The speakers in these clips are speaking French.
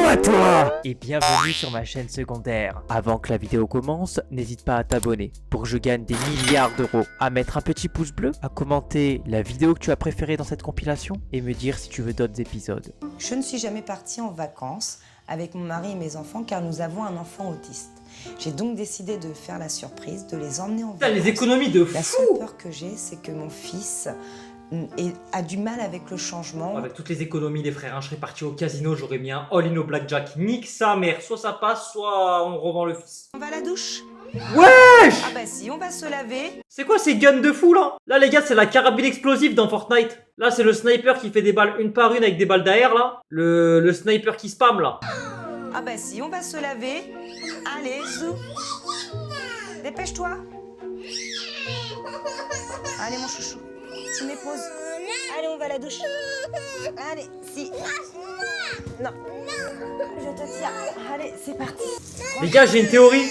pas toi! Et bienvenue sur ma chaîne secondaire. Avant que la vidéo commence, n'hésite pas à t'abonner pour que je gagne des milliards d'euros, à mettre un petit pouce bleu, à commenter la vidéo que tu as préférée dans cette compilation et me dire si tu veux d'autres épisodes. Je ne suis jamais partie en vacances avec mon mari et mes enfants car nous avons un enfant autiste. J'ai donc décidé de faire la surprise, de les emmener en vacances. Les économies de La fou! seule peur que j'ai, c'est que mon fils a du mal avec le changement. Avec toutes les économies des frères, hein, je serais parti au casino, j'aurais mis un all-in au blackjack. Nique sa mère, soit ça passe, soit on revend le fils. On va à la douche? Wesh! Ah bah si, on va se laver. C'est quoi ces guns de fou là? Là les gars, c'est la carabine explosive dans Fortnite. Là c'est le sniper qui fait des balles une par une avec des balles d'AR là. Le sniper qui spam là. Ah bah si, on va se laver. Allez, zou. Dépêche-toi. Allez mon chouchou, tu m'époses. Allez, on va à la douche. Allez, si. Non. Je te tiens. Allez, c'est parti. Les gars, j'ai une théorie.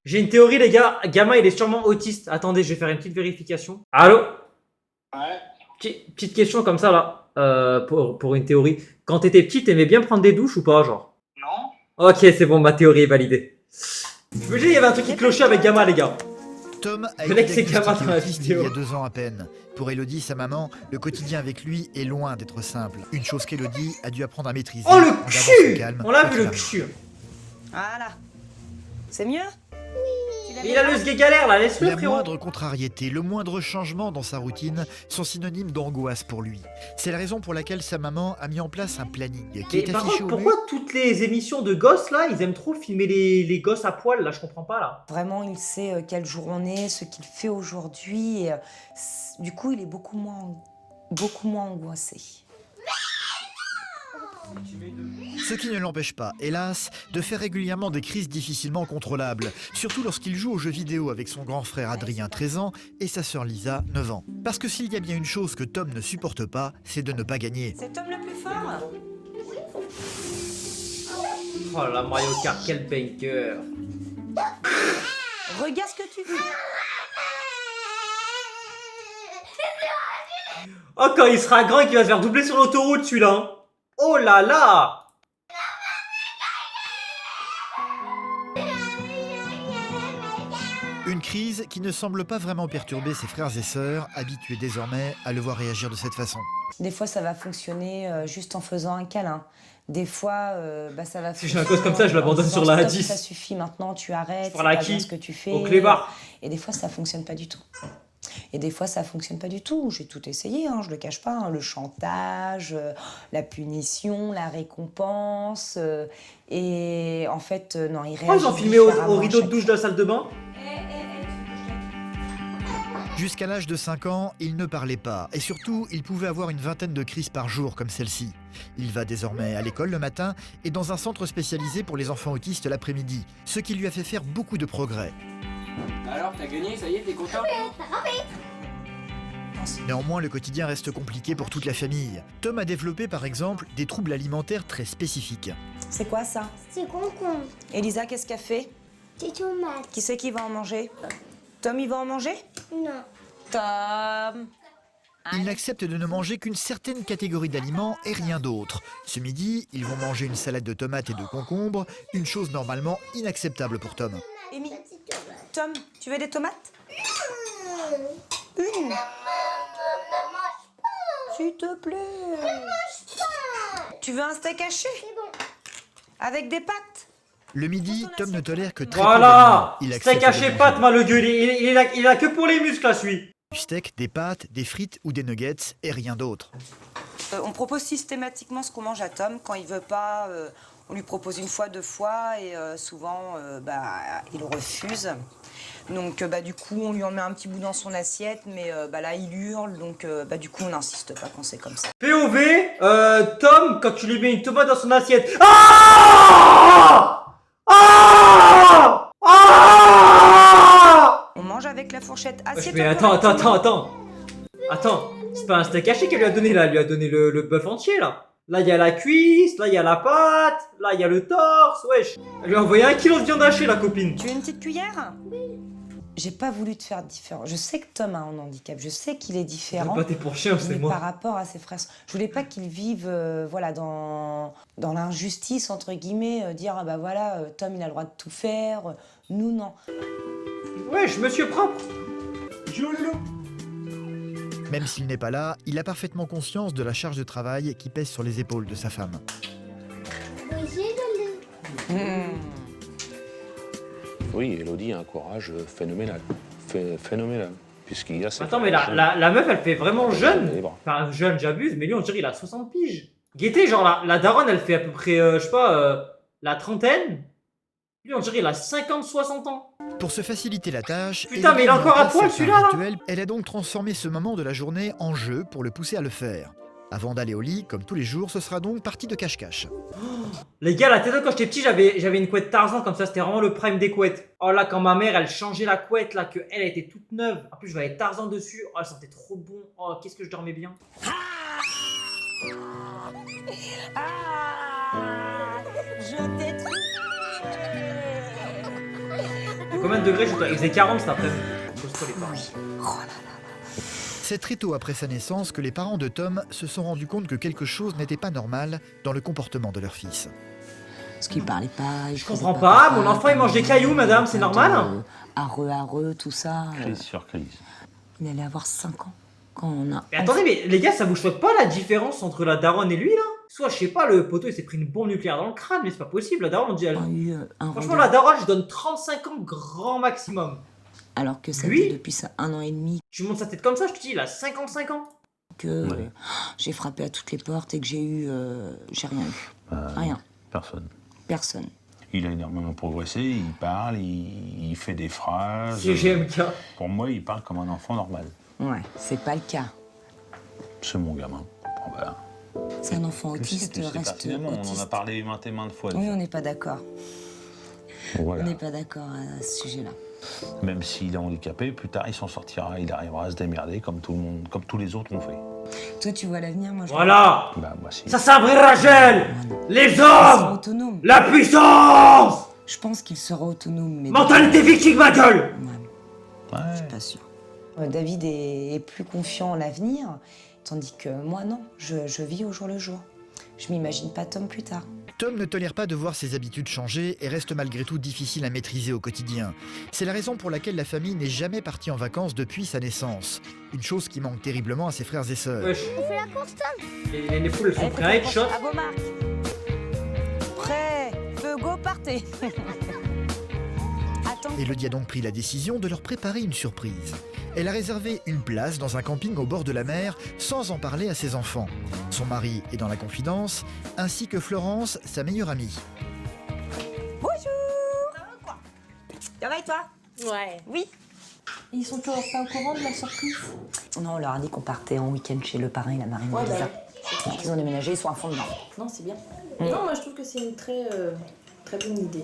J'ai une théorie les gars. Gamin il est sûrement autiste. Attendez, je vais faire une petite vérification. Allô? Ouais. Petite question comme ça là. Pour une théorie. Quand t'étais petit, t'aimais bien prendre des douches ou pas genre? Non. Ok, c'est bon, ma théorie est validée. Je me dis, il y avait un truc qui clochait avec Gamma les gars. Tom a Le été mec, c'est Gamma diagnostiqué dans la autiste vidéo. il y a 2 ans à peine. Pour Elodie, sa maman, le quotidien avec lui est loin d'être simple. Une chose qu'Elodie a dû apprendre à maîtriser. Oh en le gardant son cul! calme On l'a quand vu il le arrive. cul. Voilà. C'est mieux? Mais il a le sgé galère là, laisse-le La frérot. moindre contrariété, le moindre changement dans sa routine sont synonymes d'angoisse pour lui. C'est la raison pour laquelle sa maman a mis en place un planning qui Mais est par affiché contre, au pourquoi mur. toutes les émissions de gosses là, ils aiment trop filmer les gosses à poil là, je comprends pas là. Vraiment, il sait quel jour on est, ce qu'il fait aujourd'hui. Et, du coup, il est beaucoup moins angoissé. Ce qui ne l'empêche pas, hélas, de faire régulièrement des crises difficilement contrôlables, surtout lorsqu'il joue aux jeux vidéo avec son grand frère Adrien 13 ans et sa sœur Lisa 9 ans. Parce que s'il y a bien une chose que Tom ne supporte pas, c'est de ne pas gagner. C'est Tom le plus fort? Oh la Mario Kart, quel banker. Regarde ce que tu fais. Oh quand il sera grand et qu'il va se faire doubler sur l'autoroute celui-là. Hein. Oh là là. Une crise qui ne semble pas vraiment perturber ses frères et sœurs, habitués désormais à le voir réagir de cette façon. Des fois, ça va fonctionner juste en faisant un câlin. Des fois, ça va. Si j'ai un gosse comme ça, je l'abandonne en sur disant, la stop, A10. Ça suffit maintenant, tu arrêtes. Pour la c'est pas qui bien ce que tu fais. Au clébard. Et des fois, ça fonctionne pas du tout. Et des fois, ça fonctionne pas du tout. J'ai tout essayé, hein, je le cache pas. Hein, le chantage, la punition, la récompense. Et en fait, non, il réagit. Pourquoi ils ont filmé au différemment à rideau de chaque douche de la salle de bain? Jusqu'à l'âge de 5 ans, il ne parlait pas et surtout, il pouvait avoir une vingtaine de crises par jour comme celle-ci. Il va désormais à l'école le matin et dans un centre spécialisé pour les enfants autistes l'après-midi, ce qui lui a fait faire beaucoup de progrès. Alors, t'as gagné, ça y est, t'es content? Néanmoins, le quotidien reste compliqué pour toute la famille. Tom a développé par exemple des troubles alimentaires très spécifiques. C'est quoi ça? C'est concombre, Elisa, qu'est-ce qu'elle fait? c'est tomate. Qui c'est qui va en manger? Tom, il va en manger? Non. Tom. Ils n'acceptent de ne manger qu'une certaine catégorie d'aliments et rien d'autre. Ce midi, ils vont manger une salade de tomates et de concombres, une chose normalement inacceptable pour Tom. Amy, Tom, tu veux des tomates? Une. S'il te plaît. Tu veux un steak haché? Avec des pâtes? Le midi, Tom ne tolère que très peu Voilà. d'aliments. Il Steak accepte haché de pâte, manger mal le gueule. Il a que pour les muscles là celui. du steak, des pâtes, des frites ou des nuggets et rien d'autre. On propose systématiquement ce qu'on mange à Tom. Quand il veut pas, on lui propose une fois, 2 fois, et souvent, il refuse. Donc, du coup, on lui en met un petit bout dans son assiette, mais là, il hurle. Donc, du coup, on n'insiste pas quand c'est comme ça. POV, Tom, quand tu lui mets une tomate dans son assiette. Ah! Ah! Ah! On mange avec la fourchette. Assiette. Mais attends. Attends, c'est pas un steak haché qu'elle lui a donné là, elle lui a donné le bœuf entier là. Là, il y a la cuisse, là, il y a la pâte, là, il y a le torse, wesh. Elle lui a envoyé 1 kilo de viande hachée, la copine. Tu veux une petite cuillère? j'ai pas voulu te faire différent. Je sais que Tom a un handicap, je sais qu'il est différent. Pas t'es pour chien, c'est mais moi. par rapport à ses frères, je voulais pas qu'il vive voilà, dans l'injustice, entre guillemets, dire ah bah voilà, Tom il a le droit de tout faire, nous non. Ouais, je me suis propre. Même s'il n'est pas là, il a parfaitement conscience de la charge de travail qui pèse sur les épaules de sa femme. Oui, Elodie a un courage phénoménal. Phénoménal. Puisqu'il y a cette... Attends, mais la meuf, elle fait vraiment jeune. Libre. Enfin, jeune, j'abuse, mais lui, on dirait il a 60 piges. Gaieté, genre, la daronne, elle fait à peu près, je sais pas, la trentaine. Lui, on dirait il a 50-60 ans. Pour se faciliter la tâche, Putain, mais il est encore à poil, celui-là, là. Elle a donc transformé ce moment de la journée en jeu pour le pousser à le faire. Avant d'aller au lit, comme tous les jours, ce sera donc partie de cache-cache. Les gars, la tête quand j'étais petit, j'avais une couette Tarzan comme ça, c'était vraiment le prime des couettes. Oh là, quand ma mère, elle changeait la couette, là, que elle était toute neuve. En plus, je voyais Tarzan dessus. Oh, elle sentait trop bon. Oh, qu'est-ce que je dormais bien. Je t'ai trouvé. Combien de degrés il faisait 40 cet après-midi. Pose-toi les parents. Oh là là. C'est très tôt après sa naissance que les parents de Tom se sont rendus compte que quelque chose n'était pas normal dans le comportement de leur fils. Parce qu'il parlait pas. Je comprends pas, mon enfant il mange des cailloux, madame, c'est normal? Areux, tout ça. Crise sur crise. Il allait avoir 5 ans quand on a. Mais attendez, mais les gars, ça vous choque pas la différence entre la daronne et lui là? Soit, je sais pas, le poteau il s'est pris une bombe nucléaire dans le crâne, mais c'est pas possible, la daronne on dit elle. eu un Franchement, regard. la daronne, je donne 35 ans grand maximum. Alors que ça Lui fait depuis ça 1 an et demi Tu montes sa tête comme ça, je te dis, il a 55 ans. que Ouais. j'ai frappé à toutes les portes et que j'ai rien eu. Rien. Personne. Personne. Il a énormément progressé, il parle, il fait des phrases. C'est GMK. Pour moi, il parle comme un enfant normal. Ouais, c'est pas le cas. C'est mon gamin. Bon, ben, C'est un enfant tu sais, autiste, tu sais reste personnellement, on en a autiste. parlé maintes et maintes fois. Oui, déjà. on n'est pas d'accord. Voilà. On n'est pas d'accord à ce sujet-là. Même s'il est handicapé, plus tard il s'en sortira, il arrivera à se démerder comme tout le monde, comme tous les autres l'ont fait. Toi, tu vois l'avenir, moi je. Voilà. Bah moi si. Ça c'est un vrai Rachel. Les Il sera hommes. autonome. La puissance. Je pense qu'il sera autonome, mais. Mentalité viking, ma gueule. Ouais, Ouais. je suis pas sûre. David est plus confiant en l'avenir, tandis que moi, non. Je vis au jour le jour. Je m'imagine pas Tom plus tard. Tom ne tolère pas de voir ses habitudes changer et reste malgré tout difficile à maîtriser au quotidien. C'est la raison pour laquelle la famille n'est jamais partie en vacances depuis sa naissance. Une chose qui manque terriblement à ses frères et sœurs. Wesh. On fait la course, Tom. Les poules elles sont prêtes à headshot. À vos marques. Prêt, feu, go, partez. Attends. Elodie a donc pris la décision de leur préparer une surprise. Elle a réservé une place dans un camping au bord de la mer sans en parler à ses enfants. Son mari est dans la confidence, ainsi que Florence, sa meilleure amie. Bonjour. Ça va et toi? Ouais. Oui. Ils sont toujours pas au courant de la surprise? Non, on leur a dit qu'on partait en week-end chez le parrain et la marraine de Lisa. Ils ont déménagé, ils sont à fond dedans. Non, c'est bien. Non, moi je trouve que c'est une très bonne idée.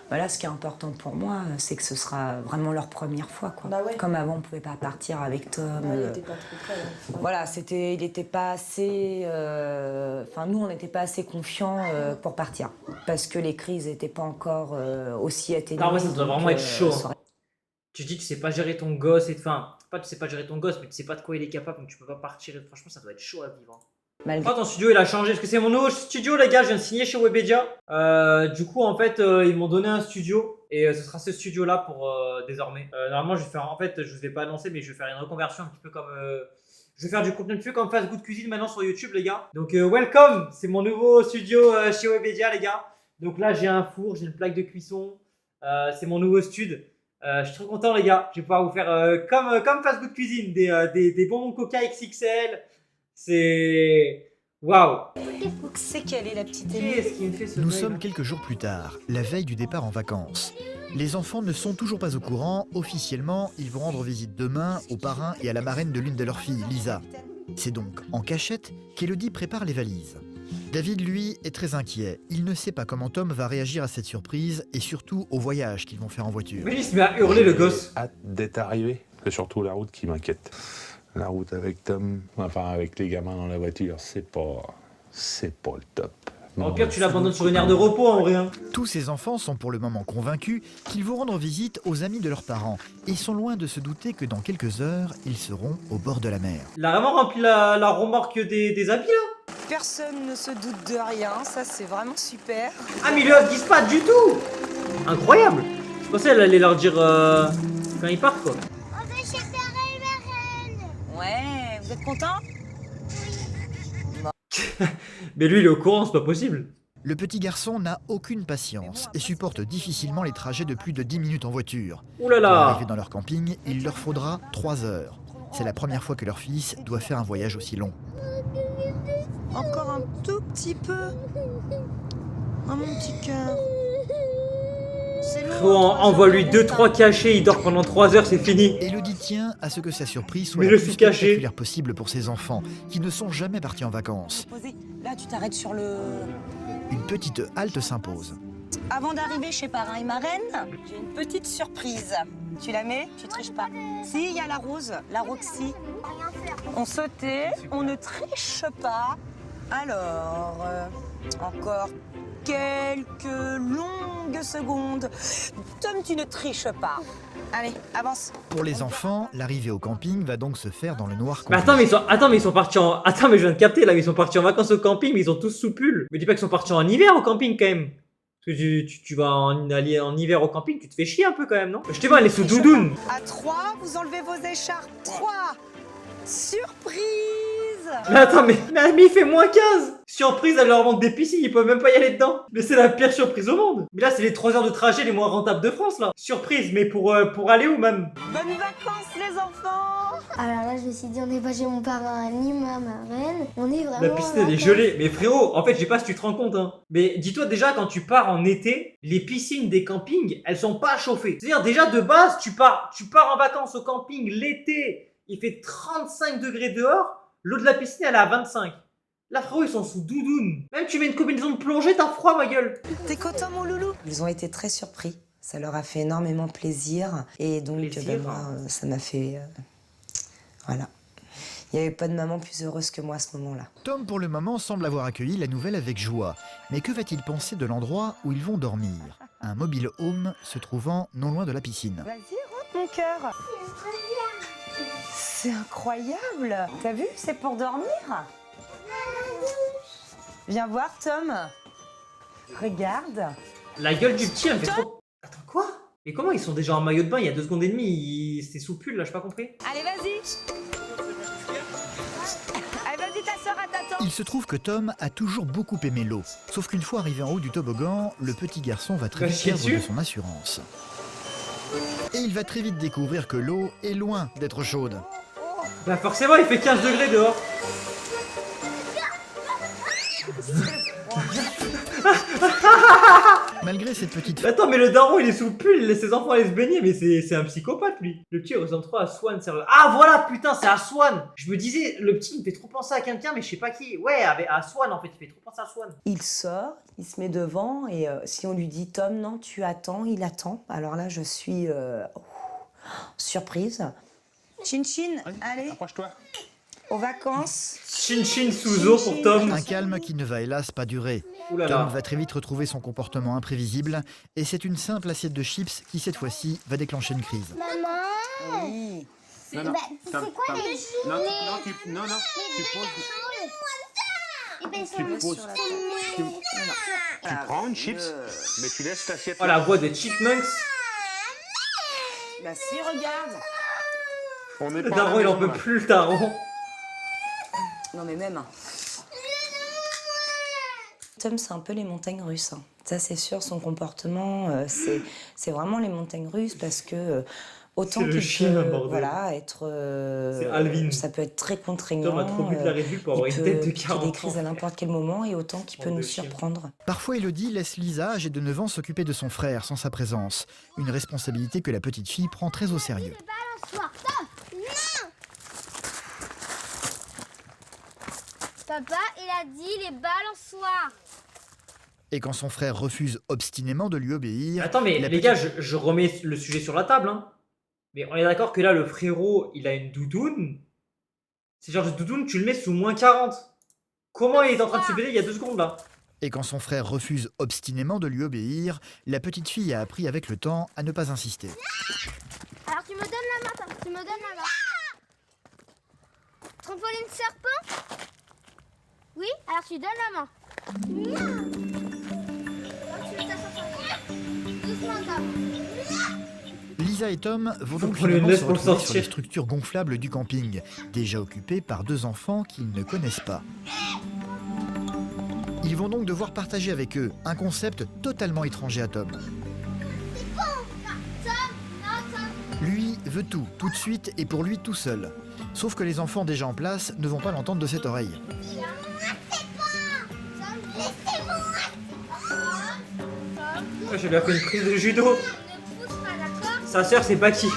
Voilà, ce qui est important pour moi, c'est que ce sera vraiment leur première fois, quoi. Bah ouais. Comme avant, on pouvait pas partir avec Tom. Ouais, il était pas trop prêt. Ouais. Voilà, il n'était pas assez. Enfin, nous, on n'était pas assez confiants pour partir, parce que les crises n'étaient pas encore aussi atténuées. Non, ouais, ça doit donc, vraiment être chaud. ça aurait- Tu dis tu sais pas gérer ton gosse et enfin, pas tu sais pas gérer ton gosse, mais tu sais pas de quoi il est capable, donc tu peux pas partir. Et franchement, ça doit être chaud à vivre. Malgré. Oh, ton studio il a changé, parce que c'est mon nouveau studio, les gars. Je viens de signer chez Webedia. Du coup, en fait, ils m'ont donné un studio et ce sera ce studio-là pour désormais. Normalement, je vais faire, en fait, je vous ai pas annoncé, mais je vais faire une reconversion un petit peu comme. Je vais faire du contenu un petit peu comme Fast Good Cuisine maintenant sur YouTube, les gars. Donc, welcome, c'est mon nouveau studio chez Webedia, les gars. Donc là, j'ai un four, j'ai une plaque de cuisson. C'est mon nouveau stud. Je suis trop content, les gars. Je vais pouvoir vous faire comme Fast Good Cuisine, des bonbons Coca XXL. C'est. Waouh! C'est quelle est la petite Qu'est-ce qui me fait ce Nous bruit, sommes là quelques jours plus tard, la veille du départ en vacances. Les enfants ne sont toujours pas au courant. Officiellement, ils vont rendre visite demain au parrain et à la marraine de l'une de leurs filles, Lisa. C'est donc en cachette qu'Elodie prépare les valises. David, lui, est très inquiet. Il ne sait pas comment Tom va réagir à cette surprise et surtout au voyage qu'ils vont faire en voiture. Mais il se met à hurler, le gosse. Hâte d'être arrivé. C'est surtout la route qui m'inquiète. La route avec Tom, enfin avec les gamins dans la voiture, c'est pas le top. En pire, tu l'abandonnes sur une aire de repos en vrai. Hein. Tous ces enfants sont pour le moment convaincus qu'ils vont rendre visite aux amis de leurs parents et sont loin de se douter que dans quelques heures, ils seront au bord de la mer. Il a vraiment rempli la remorque des habits là. Personne ne se doute de rien, ça c'est vraiment super. Ah mais ils lui disent pas du tout. Incroyable. Je pensais qu'elle allait leur dire quand ils partent quoi. On va chez Sarah et Marraine. Ouais, vous êtes contents? Mais lui il est au courant, c'est pas possible. Le petit garçon n'a aucune patience et supporte difficilement les trajets de plus de 10 minutes en voiture. Ouh là Pour là. arriver dans leur camping, il leur faudra 3 heures. C'est la première fois que leur fils doit faire un voyage aussi long. Encore un tout petit peu. Oh mon petit cœur. C'est long, Frérot, 3 envoie-lui heures de 2-3 route, cachets, il dort pendant 3 heures, c'est fini. Élodie tient à ce que sa surprise soit Mais la le plus suis caché. spectaculaire possible pour ses enfants, qui ne sont jamais partis en vacances. Posé. Là, tu t'arrêtes sur le... Une petite halte s'impose. Avant d'arriver chez Parrain et Marraine, j'ai une petite surprise. Tu la mets? Tu triches pas. Si, il y a la rose, la Roxy. On se tait, on ne triche pas. Alors, encore quelques longues secondes. Tom, tu ne triches pas. Allez, avance. Pour les enfants, l'arrivée au camping va donc se faire dans le noir Mais complet. attends, mais ils sont partis en... Attends, mais je viens de capter là, ils sont partis en vacances au camping, mais ils ont tous sous pull. Me dis pas qu'ils sont partis en hiver au camping quand même. Parce que tu vas aller en hiver au camping, tu te fais chier un peu quand même, non? Je t'ai pas, elle est sous doudoune. À 3, vous enlevez vos écharpes. 3. Surprise. Mais attends, mais il fait moins 15. Surprise, elle leur montre des piscines, ils peuvent même pas y aller dedans. Mais c'est la pire surprise au monde. Mais là, c'est les 3 heures de trajet les moins rentables de France là. Surprise, mais pour aller où même? Bonnes vacances les enfants. Alors là, je me suis dit, on n'est pas chez mon parrain ni ma marraine. On est vraiment. La piscine elle est gelée. Mais frérot, en fait, je sais pas si tu te rends compte, hein. Mais dis-toi déjà, quand tu pars en été, les piscines des campings, elles sont pas chauffées. C'est-à-dire, déjà de base, tu pars en vacances au camping l'été, il fait 35 degrés dehors, l'eau de la piscine elle est à 25. Là, frérot, ils sont sous doudoune. Même tu mets une combinaison de plongée, t'as froid, ma gueule. T'es content mon loulou? Ils ont été très surpris. Ça leur a fait énormément plaisir. Et donc, Plaisir. moi, ça m'a fait... voilà. Il n'y avait pas de maman plus heureuse que moi à ce moment-là. Tom, pour le moment, semble avoir accueilli la nouvelle avec joie. Mais que va-t-il penser de l'endroit où ils vont dormir? Un mobile home se trouvant non loin de la piscine. Vas-y, rentre mon cœur. C'est incroyable. T'as vu? C'est pour dormir. Viens voir, Tom. Regarde. La gueule du petit, elle me fait trop... Attends, quoi? Et comment ils sont déjà en maillot de bain il y a 2 secondes et demie? C'était sous pull, là, j'ai pas compris. Allez, vas-y. Allez, vas-y, ta soeur, elle t'attend. Il se trouve que Tom a toujours beaucoup aimé l'eau. Sauf qu'une fois arrivé en haut du toboggan, le petit garçon va très Va vite chier perdre dessus. de son assurance. Et il va très vite découvrir que l'eau est loin d'être chaude. Bah forcément, il fait 15 degrés dehors. Malgré cette petite Attends, mais le daron, il est sous pull, il laisse ses enfants aller se baigner, mais c'est un psychopathe, lui. Le petit, il ressemble trop à Swan. Ah, voilà, putain, c'est à Swan. Je me disais, le petit, il me fait trop penser à quelqu'un, mais je sais pas qui. Ouais, à Swan, en fait, il fait trop penser à Swan. Il sort, il se met devant et si on lui dit Tom, non, tu attends, il attend. Alors là, je suis surprise. Chin Chin, allez, Approche-toi. aux vacances. Chin Chin sous eau pour Tom. un calme qui ne va hélas pas durer. Ouh là Tom là. va très vite retrouver son comportement imprévisible et c'est une simple assiette de chips qui cette fois-ci va déclencher une crise. Maman. Oui. Non, non. Bah, Tom, c'est quoi Tom. les chips? Non, non, tu poses. Eh ben, Tu poses. Tu prends une chips, mais tu laisses l'assiette. Oh, la voix des Chipmunks. Bah si, regarde. On est Le pas à la daron, il en maison, peut là. plus, le daron. Non mais même. Tom, c'est un peu les montagnes russes. Hein. Ça, c'est sûr, son comportement, c'est vraiment les montagnes russes parce que autant C'est le qu'il chien, peut, bordel. voilà, être, C'est Alvin. ça peut être très contraignant. Tom a trop bu de la Red Bull pour avoir il une peut tête de qu'il y ait 40 des ans. crises à n'importe quel moment et autant qu'il peut Bande nous de chiens. surprendre. Parfois, Elodie laisse Lisa, âgée de 9 ans, s'occuper de son frère sans sa présence. Une responsabilité que la petite fille prend très au sérieux. Papa, il a dit les balançoires. Et quand son frère refuse obstinément de lui obéir... Attends, mais la les petite- gars, je remets le sujet sur la table, hein. Mais on est d'accord que là, le frérot, il a une doudoune. C'est genre de doudoune, tu le mets sous moins 40. Comment il est en train de se baigner il y a 2 secondes, là? Et quand son frère refuse obstinément de lui obéir, la petite fille a appris avec le temps à ne pas insister. Alors tu me donnes la main, tu me donnes la main. Trampoline serpent? Oui, alors tu donnes la main. Doucement, Tom. Lisa et Tom vont donc On les finalement laisse se pour retrouver sur sortir. les structures gonflables du camping, déjà occupées par 2 enfants qu'ils ne connaissent pas. Ils vont donc devoir partager avec eux un concept totalement étranger à Tom. Lui veut tout de suite et pour lui tout seul. Sauf que les enfants déjà en place ne vont pas l'entendre de cette oreille. J'ai bien fait une prise de judo. Sa sœur, c'est Baki.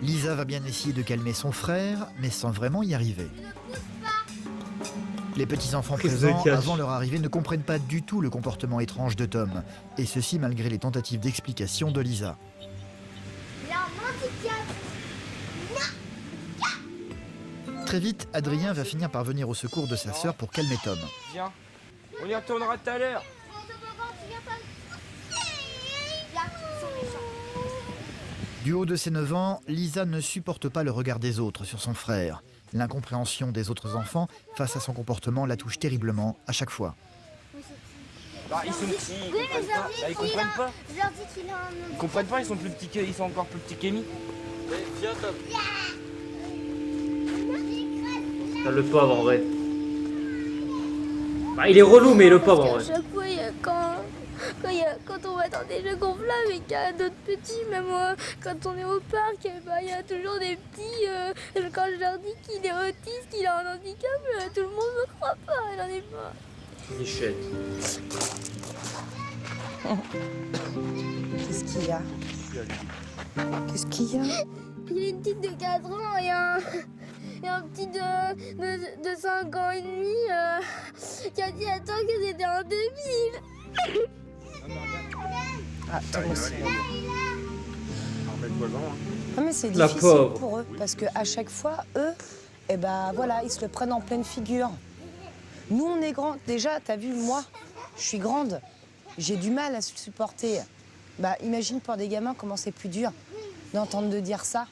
Lisa va bien essayer de calmer son frère, mais sans vraiment y arriver. Les petits-enfants Prise de présents, cash. avant leur arrivée, ne comprennent pas du tout le comportement étrange de Tom. Et ceci malgré les tentatives d'explication de Lisa. Très vite, Adrien va finir par venir au secours de sa sœur pour calmer Tom. Viens, on y retournera tout à l'heure. Du haut de ses 9 ans, Lisa ne supporte pas le regard des autres sur son frère. L'incompréhension des autres enfants face à son comportement la touche terriblement à chaque fois. Bah, ils sont petits, Oui, mais je leur dis ils comprennent pas. Je leur dis qu'il a un... Ils comprennent pas, ils sont plus petits que, ils sont encore plus petits qu'Amy. Viens Tom. Ah, le pauvre en vrai. Bah, il est relou, mais le pauvre en À vrai. chaque fois, quand on va dans des jeux gonflables et qu'il y a d'autres petits, même quand on est au parc, il y a toujours des petits. Quand je leur dis qu'il est autiste, qu'il a un handicap, tout le monde ne me croit pas, il en est pas. Michel. Qu'est-ce qu'il y a? Qu'est-ce qu'il y a? Il y a une petite de 4 ans et un petit de 5 ans et demi qui a dit à toi que c'était un débile. Ah, Tom aussi. Non, mais c'est La difficile pauvre. pour eux parce qu'à chaque fois, eux, eh ben, voilà, ils se le prennent en pleine figure. Nous, on est grands. Déjà, t'as vu, moi, je suis grande. J'ai du mal à se supporter. Bah, imagine pour des gamins comment c'est plus dur d'entendre de dire ça.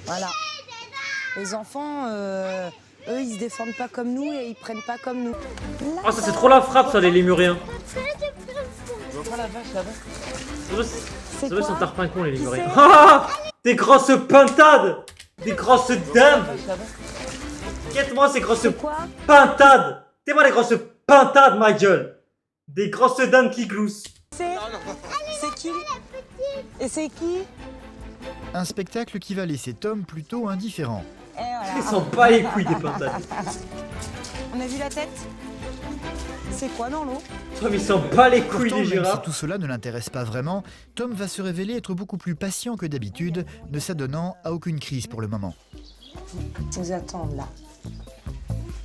Voilà. Les enfants, eux, ils se défendent pas comme nous et ils prennent pas comme nous. Oh, ça c'est trop la frappe, ça, les lémuriens. Tu vois pas la vache là-bas? Ça doit être un quoi? tarpin les lémuriens. Ah, des grosses pintades. Des grosses dames. Quête-moi ces grosses C'est quoi? pintades. T'es-moi les grosses pintades, ma gueule. Des grosses dames qui gloussent. C'est qui? Et c'est qui? Un spectacle qui va laisser Tom plutôt indifférent. Et voilà. Ils sont pas les couilles des pintades. On a vu la tête? C'est quoi dans l'eau? Tom, ils sont pas les couilles Pourtant, des même si girafes. tout cela ne l'intéresse pas vraiment, Tom va se révéler être beaucoup plus patient que d'habitude, ne s'adonnant à aucune crise pour le moment. Ils nous attendent là.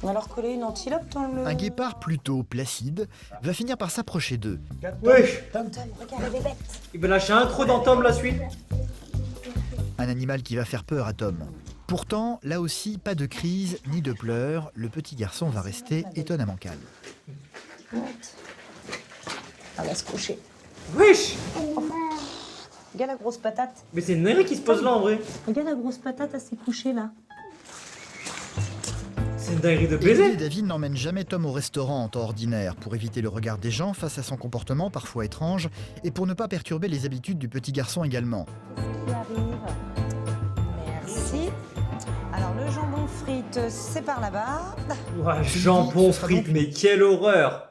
On va leur coller une antilope dans le... Un guépard plutôt placide va finir par s'approcher d'eux. Wesh. Tom, regarde les bêtes. Il va lâcher un croc dans Tom la suite. Un animal qui va faire peur à Tom. Pourtant, là aussi, pas de crise ni de pleurs, le petit garçon va rester étonnamment calme. On va se coucher. Wesh. Regarde la grosse patate. Mais c'est une nègre qui se pose là en vrai. Regarde la grosse patate, elle s'est couchée là. C'est une dinguerie de Elodie et baiser. David n'emmènent jamais Tom au restaurant en temps ordinaire pour éviter le regard des gens face à son comportement parfois étrange et pour ne pas perturber les habitudes du petit garçon également. Qui arrive. Merci. Alors le jambon frite, c'est par là-bas. Ouah, jambon frites, mais quelle horreur.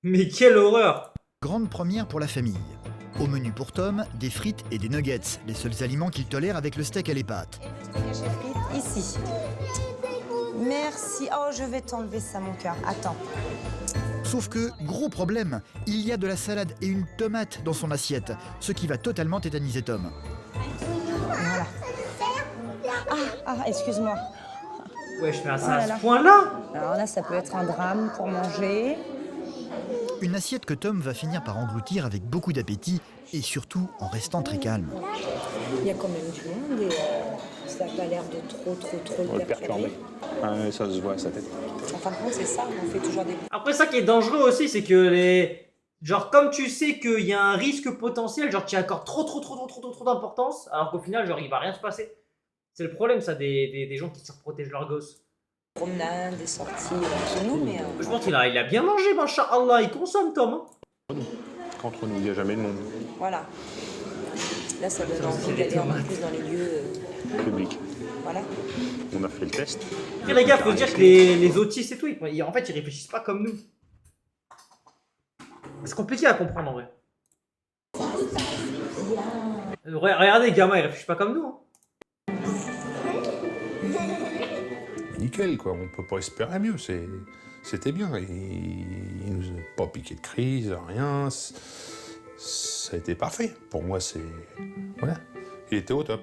Mais quelle horreur. Grande première pour la famille. Au menu pour Tom, des frites et des nuggets, les seuls aliments qu'il tolère avec le steak à les pâtes. Et le steak haché frites, ici. Merci. Oh, je vais t'enlever ça, mon cœur. Attends. Sauf que, gros problème, il y a de la salade et une tomate dans son assiette, ce qui va totalement tétaniser Tom. Voilà. Excuse-moi. Wesh, mais Oh à là là. ce point-là. Alors là, ça peut être un drame pour manger. Une assiette que Tom va finir par engloutir avec beaucoup d'appétit et surtout en restant très calme. Il y a quand même du monde et ça n'a pas l'air de trop On le le perturber. Ouais, ça se voit, sa tête. En fin de compte, c'est ça, on fait toujours des... Après, ça qui est dangereux aussi, c'est que les. Genre, comme tu sais qu'il y a un risque potentiel, genre, tu y accordes trop d'importance, alors qu'au final, genre, il va rien se passer. C'est le problème, ça, des gens qui surprotègent leurs gosses. promenades, des sorties entre nous, mais... Je pense qu'il a bien mangé, machallah, il consomme, Tom. Hein. Contre nous, il n'y a jamais de monde Voilà. Là, ça donne envie c'est des d'aller en tomates. plus dans les lieux... public. Voilà. On a fait le test. Après, les gars, faut se dire que les autistes et tout, en fait, ils réfléchissent pas comme nous. C'est compliqué à comprendre, en vrai. Regardez, les gamins, ils réfléchissent pas comme nous. Hein. Nickel, quoi. On peut pas espérer mieux. C'était bien. Il nous a pas piqué de crise, rien. Ça a été parfait. Pour moi, c'est... Voilà. Il était au top.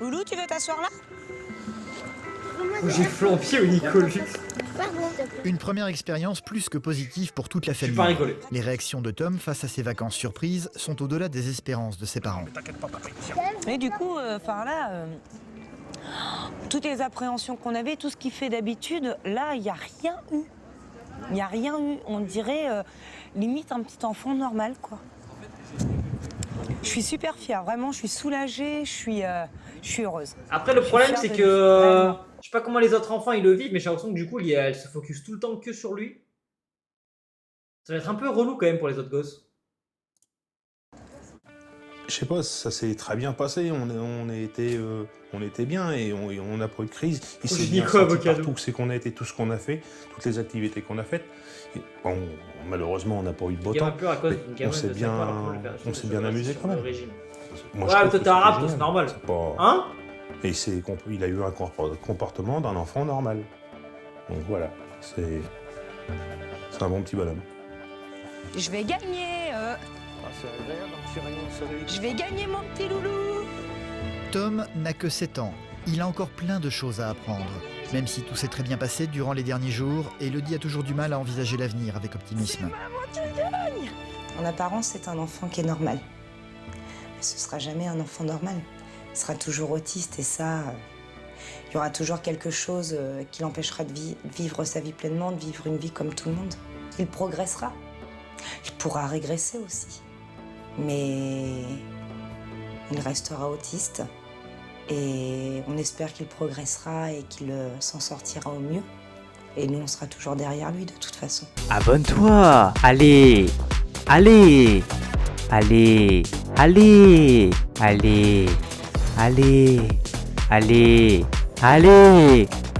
Loulou, tu veux t'asseoir là? J'ai flampier au Nicolas. Une première expérience plus que positive pour toute la Je suis famille. pas rigolé. Les réactions de Tom face à ses vacances surprises sont au-delà des espérances de ses parents. Mais du coup, toutes les appréhensions qu'on avait, tout ce qu'il fait d'habitude, là, il n'y a rien eu. Il n'y a rien eu. On dirait limite un petit enfant normal, quoi. Je suis super fière, vraiment, je suis soulagée, je suis heureuse. Après, le problème, fière c'est de que. lui, vraiment. Je sais pas comment les autres enfants ils le vivent, mais j'ai l'impression que du coup, elle se focus tout le temps que sur lui. Ça va être un peu relou quand même pour les autres gosses. Je sais pas, ça s'est très bien passé. On était bien et on n'a pas eu de crise. Il s'est bien Nico senti Avocado. partout, c'est qu'on a été tout ce qu'on a fait, toutes les activités qu'on a faites. Et bon, malheureusement, on n'a pas eu de beau Gamin temps. pleure à cause mais d'une on gamine s'est de bien, 5 ans, alors qu'on le fait on s'est bien amusé sur quand le même. régime. Moi, Ouais, je mais trouve toi, que t'es arabe, c'était toi, c'est génial. normal. C'est pas... Hein? Et il a eu un comportement d'un enfant normal. Donc voilà, c'est un bon petit bonhomme. Je vais gagner, je vais gagner mon petit loulou. Tom n'a que 7 ans. Il a encore plein de choses à apprendre. Même si tout s'est très bien passé durant les derniers jours, Elodie a toujours du mal à envisager l'avenir avec optimisme. En apparence, c'est un enfant qui est normal. Mais ce sera jamais un enfant normal. Il sera toujours autiste et ça, il y aura toujours quelque chose qui l'empêchera de vivre sa vie pleinement, de vivre une vie comme tout le monde. Il progressera. Il pourra régresser aussi. Mais il restera autiste et on espère qu'il progressera et qu'il s'en sortira au mieux. Et nous, on sera toujours derrière lui de toute façon. Abonne-toi. Allez. Allez. Allez. Allez. Allez. Allez. Allez. Allez.